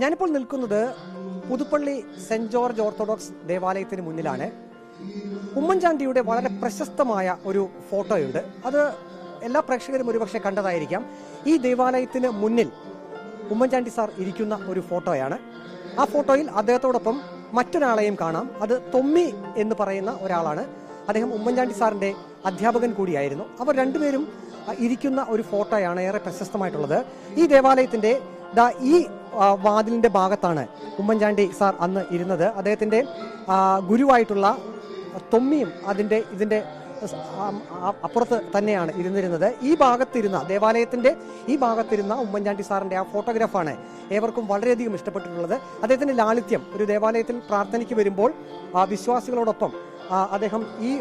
ഞാനിപ്പോൾ നിൽക്കുന്നത് Puthuppally saint George orthodox ദേവാലയത്തിന് മുന്നിലാണ്. ഉമ്മൻചാണ്ടിയുടെ വളരെ പ്രശസ്തമായ ഒരു ഫോട്ടോയുണ്ട്. അത് എല്ലാ പ്രേക്ഷകരും ഒരുപക്ഷെ കണ്ടതായിരിക്കാം. ഈ ദേവാലയത്തിന് മുന്നിൽ ഉമ്മൻചാണ്ടി സാർ ഇരിക്കുന്ന ഒരു ഫോട്ടോയാണ്. ആ ഫോട്ടോയിൽ അദ്ദേഹത്തോടൊപ്പം മറ്റൊരാളെയും കാണാം. അത് തൊമ്മി എന്ന് പറയുന്ന ഒരാളാണ്. അദ്ദേഹം ഉമ്മൻചാണ്ടി സാറിന്റെ അധ്യാപകൻ കൂടിയായിരുന്നു. അവർ രണ്ടുപേരും ഇരിക്കുന്ന ഒരു ഫോട്ടോയാണ് ഏറെ പ്രശസ്തമായിട്ടുള്ളത്. ഈ ദേവാലയത്തിന്റെ ഈ വാതിലിന്റെ ഭാഗത്താണ് ഉമ്മൻചാണ്ടി സാർ അന്ന് ഇരുന്നത്. അദ്ദേഹത്തിന്റെ ഗുരുവായിട്ടുള്ള തൊമ്മിയും ഇതിന്റെ അപ്പുറത്ത് തന്നെയാണ് ഇരുന്നിരുന്നത്. ഈ ഭാഗത്തിരുന്ന ദേവാലയത്തിന്റെ ഈ ഭാഗത്തിരുന്ന ഉമ്മൻചാണ്ടി സാറിന്റെ ആ ഫോട്ടോഗ്രാഫാണ് ഏവർക്കും വളരെയധികം ഇഷ്ടപ്പെട്ടിട്ടുള്ളത്. അദ്ദേഹത്തിന്റെ ലാളിത്യം, ഒരു ദേവാലയത്തിൽ പ്രാർത്ഥനയ്ക്ക് വരുമ്പോൾ വിശ്വാസികളോടൊപ്പം അദ്ദേഹം ഈ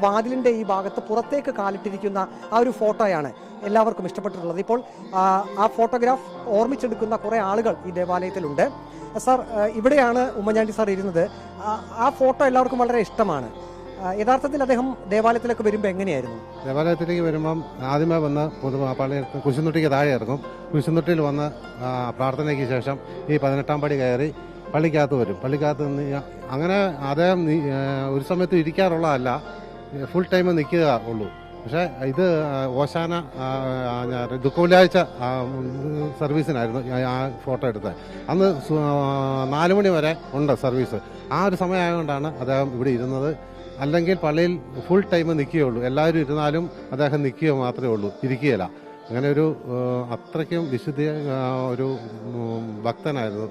വാതിലിന്റെ ഈ ഭാഗത്ത് പുറത്തേക്ക് കാലിട്ടിരിക്കുന്ന ആ ഒരു ഫോട്ടോയാണ് എല്ലാവർക്കും ഇഷ്ടപ്പെട്ടിട്ടുള്ളത്. ഇപ്പോൾ ആ ഫോട്ടോഗ്രാഫ് ഓർമ്മിച്ചെടുക്കുന്ന കുറെ ആളുകൾ ഈ ദേവാലയത്തിലുണ്ട്. സാർ, ഇവിടെയാണ് ഉമ്മൻചാണ്ടി സാർ ഇരുന്നത്. ആ ഫോട്ടോ എല്ലാവർക്കും വളരെ ഇഷ്ടമാണ്. യഥാർത്ഥത്തിൽ അദ്ദേഹം ദേവാലയത്തിലേക്ക് വരുമ്പോൾ എങ്ങനെയായിരുന്നു? ദേവാലയത്തിലേക്ക് വരുമ്പം ആദ്യമേ വന്ന് പള്ളി കുരിശുന്തൊട്ടിക്ക് താഴെ ഇറങ്ങും. കുരിശുന്തൊട്ടിയിൽ വന്ന് പ്രാർത്ഥനയ്ക്ക് ശേഷം ഈ 18-ാം പടി കയറി പള്ളിക്കകത്ത് വരും. പള്ളിക്കകത്ത് നിന്ന് അങ്ങനെ അദ്ദേഹം ഒരു സമയത്ത് ഇരിക്കാറുള്ളതല്ല, ഫുൾ ടൈം നിൽക്കുക ഉള്ളൂ. പക്ഷേ ഇത് ഓശാന ദുഃഖവെള്ളിയാഴ്ച സർവീസിനായിരുന്നു ആ ഫോട്ടോ എടുത്തത്. അന്ന് 4 മണി വരെ ഉണ്ട് സർവീസ്. ആ ഒരു സമയമായതുകൊണ്ടാണ് അദ്ദേഹം ഇവിടെ ഇരുന്നത്. അല്ലെങ്കിൽ പള്ളിയിൽ ഫുൾ ടൈം നിൽക്കുകയുള്ളൂ. എല്ലാവരും ഇരുന്നാലും അദ്ദേഹം നിൽക്കുക മാത്രമേ ഉള്ളൂ, ഇരിക്കുകയില്ല. അങ്ങനെ ഒരു അത്രയ്ക്കും വിശുദ്ധ ഒരു ഭക്തനായിരുന്നു.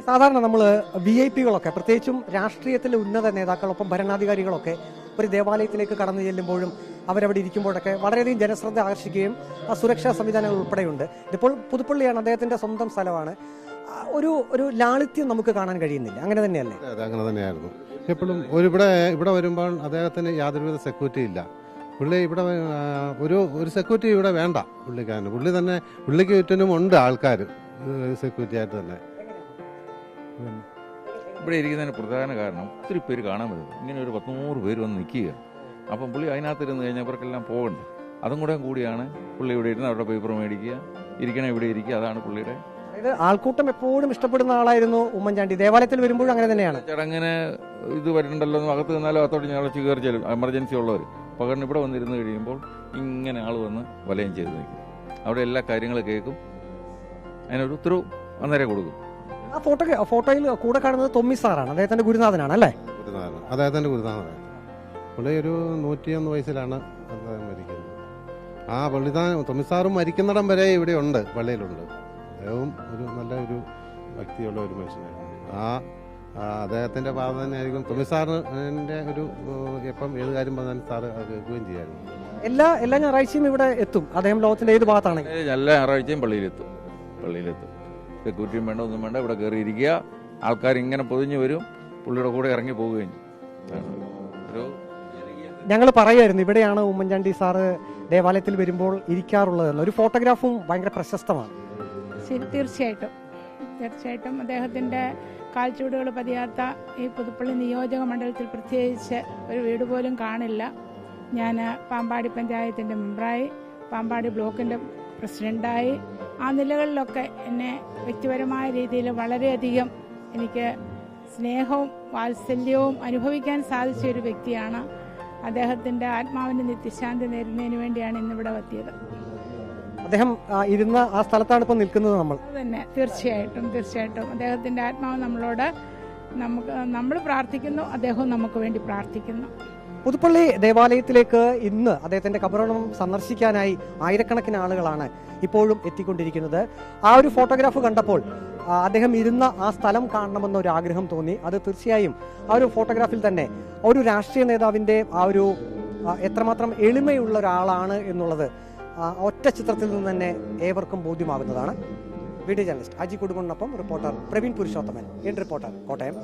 സാധാരണ നമ്മൾ VIP-കളൊക്കെ, പ്രത്യേകിച്ചും രാഷ്ട്രീയത്തിലെ ഉന്നത നേതാക്കളൊപ്പം ഭരണാധികാരികളൊക്കെ ഒരു ദേവാലയത്തിലേക്ക് കടന്നു ചെല്ലുമ്പോഴും അവരവിടെ ഇരിക്കുമ്പോഴൊക്കെ വളരെയധികം ജനശ്രദ്ധ ആകർഷിക്കുകയും സുരക്ഷാ സംവിധാനങ്ങൾ ഉൾപ്പെടെയുണ്ട്. ഇതിപ്പോൾ പുതുപ്പള്ളിയാണ്, അദ്ദേഹത്തിന്റെ സ്വന്തം സ്ഥലമാണ്. ഒരു ലാളിത്യം നമുക്ക് കാണാൻ കഴിയുന്നില്ല. അങ്ങനെ തന്നെയല്ലേ? അതെ, അങ്ങനെ തന്നെയായിരുന്നു. എപ്പോഴും ഇവിടെ വരുമ്പോൾ അദ്ദേഹത്തിന് യാതൊരുവിധ സെക്യൂരിറ്റി ഇല്ല. പുള്ളി ഇവിടെ ഒരു സെക്യൂരിറ്റി ഇവിടെ വേണ്ട പുള്ളിക്കാരന്. പുള്ളിക്ക് ചുറ്റിനും ഉണ്ട് ആൾക്കാർ സെക്യൂരിറ്റി ആയിട്ട് തന്നെ. ഇവിടെ ഇരിക്കുന്നതിന് പ്രധാന കാരണം ഒത്തിരി പേര് കാണാൻ വരുന്നത്. ഇങ്ങനെ ഒരു 100 പേര് വന്ന് നിൽക്കുക. അപ്പം പുള്ളി അതിനകത്തിരുന്ന് കഴിഞ്ഞാൽ അവർക്കെല്ലാം പോകണ്ടേ. അതും കൂടിയാണ് പുള്ളി ഇവിടെ ഇരുന്ന് അവരുടെ പേപ്പർ മേടിക്കുക, ഇരിക്കണേ ഇവിടെ ഇരിക്കുക. അതാണ് പുള്ളിയുടെ ആൾക്കൂട്ടം എപ്പോഴും ഇഷ്ടപ്പെടുന്ന ആളായിരുന്നു ഉമ്മൻചാണ്ടി. ദേവാലയത്തിൽ വരുമ്പോഴും അങ്ങനെ തന്നെയാണ്. ചടങ്ങിന് ഇത് വരുന്നുണ്ടല്ലോ എന്ന് അകത്ത് നിന്നാലും അകത്തോട്ട് ഞങ്ങൾ കയറി ചെല്ലും. എമർജൻസി ഉള്ളവർ പകരം ഇവിടെ വന്നിരുന്ന് കഴിയുമ്പോൾ ഇങ്ങനെ ആൾ വന്ന് വലയം ചെയ്ത് നിൽക്കും. അവിടെ എല്ലാ കാര്യങ്ങളും കേൾക്കും, അതിനൊരു ഉത്തരവ് അന്നേരം കൊടുക്കും. ആ ഫോട്ടോയിൽ കൂടെ കാണുന്നത് തൊമ്മി സാറാണ്, അദ്ദേഹത്തിന്റെ ഗുരുനാഥനാണ് അല്ലേ? അദ്ദേഹത്തിന്റെ ഗുരുനാഥനാണ്. പുള്ളി ഒരു 101 വയസ്സിലാണ് അദ്ദേഹം മരിക്കുന്നത്. ആ തൊമ്മിസാറും മരിക്കുന്നിടം വരെ ഇവിടെ ഉണ്ട്, പള്ളിയിലുണ്ട്. അദ്ദേഹവും ഒരു നല്ലൊരു ഭക്തിയുള്ള ഒരു മനുഷ്യനായിരുന്നു. അദ്ദേഹത്തിന്റെ പാത തന്നെയായിരിക്കും തൊമ്മിസാറിന്റെ ഒരു എപ്പം ഏത് കാര്യം പറഞ്ഞാലും സാറ് കേൾക്കുകയും ചെയ്യായിരുന്നു. എല്ലാ ഞായറാഴ്ചയും ഇവിടെ എത്തും അദ്ദേഹം. ലോകത്തിന്റെ ഏത് ഭാഗത്താണെങ്കിൽ എല്ലാ ഞായറാഴ്ചയും പള്ളിയിലെത്തും. സെക്യൂരിറ്റിയും വേണ്ട, ഒന്നും വേണ്ട, ഇവിടെ കയറിയിരിക്കുക. ആൾക്കാർ ഇങ്ങനെ പൊതിഞ്ഞു വരും, പുള്ളിയുടെ കൂടെ ഇറങ്ങി പോവുകയും ഞങ്ങൾ പറയായിരുന്നു ഇവിടെയാണ് ഉമ്മൻചാണ്ടി സാറ് ദേവാലയത്തിൽ വരുമ്പോൾ ഇരിക്കാറുള്ളതെന്ന്. ഒരു ഫോട്ടോഗ്രാഫും ഭയങ്കര പ്രശസ്തമാണ്. ശരി, തീർച്ചയായിട്ടും അദ്ദേഹത്തിൻ്റെ കാൽച്ചുവടുകൾ പതിയാത്ത ഈ പുതുപ്പള്ളി നിയോജക മണ്ഡലത്തിൽ പ്രത്യേകിച്ച് ഒരു വീട് പോലും കാണില്ല. ഞാൻ പാമ്പാടി പഞ്ചായത്തിൻ്റെ മെമ്പറായി, പാമ്പാടി ബ്ലോക്കിൻ്റെ പ്രസിഡൻ്റായി, ആ നിലകളിലൊക്കെ എന്നെ വ്യക്തിപരമായ രീതിയിൽ വളരെയധികം എനിക്ക് സ്നേഹവും വാത്സല്യവും അനുഭവിക്കാൻ സാധിച്ച ഒരു വ്യക്തിയാണ്. അദ്ദേഹത്തിൻ്റെ ആത്മാവിന് നിത്യശാന്തി നേരുന്നതിന് വേണ്ടിയാണ് ഇന്നിവിടെ എത്തിയത്. അദ്ദേഹം ഇരുന്ന ആ സ്ഥലത്താണ് ഇപ്പോൾ നിൽക്കുന്നത് നമ്മൾ. തന്നെ തീർച്ചയായിട്ടും അദ്ദേഹത്തിന്റെ ആത്മാവ് നമ്മൾ പ്രാർത്ഥിക്കുന്നു, അദ്ദേഹവും നമുക്ക് വേണ്ടി പ്രാർത്ഥിക്കുന്നു. പുതുപ്പള്ളി ദേവാലയത്തിലേക്ക് ഇന്ന് അദ്ദേഹത്തിന്റെ കബറിടം സന്ദർശിക്കാനായി ആയിരക്കണക്കിന് ആളുകളാണ് ഇപ്പോഴും എത്തിക്കൊണ്ടിരിക്കുന്നത്. ആ ഒരു ഫോട്ടോഗ്രാഫ് കണ്ടപ്പോൾ അദ്ദേഹം ഇരുന്ന ആ സ്ഥലം കാണണമെന്നൊരു ആഗ്രഹം തോന്നി. അത് തീർച്ചയായും ആ ഒരു ഫോട്ടോഗ്രാഫിൽ തന്നെ ഒരു രാഷ്ട്രീയ നേതാവിന്റെ ആ ഒരു എത്രമാത്രം എളിമയുള്ള ഒരാളാണ് എന്നുള്ളത് ഒറ്റ ചിത്രത്തിൽ നിന്ന് തന്നെ ഏവർക്കും ബോധ്യമാകുന്നതാണ്. വീഡിയോ ജേർണലിസ്റ്റ് അജി കൊടുകൊണ്ടൊപ്പം റിപ്പോർട്ടർ പ്രവീൺ പുരുഷോത്തമൻ, റിപ്പോർട്ടർ, കോട്ടയം.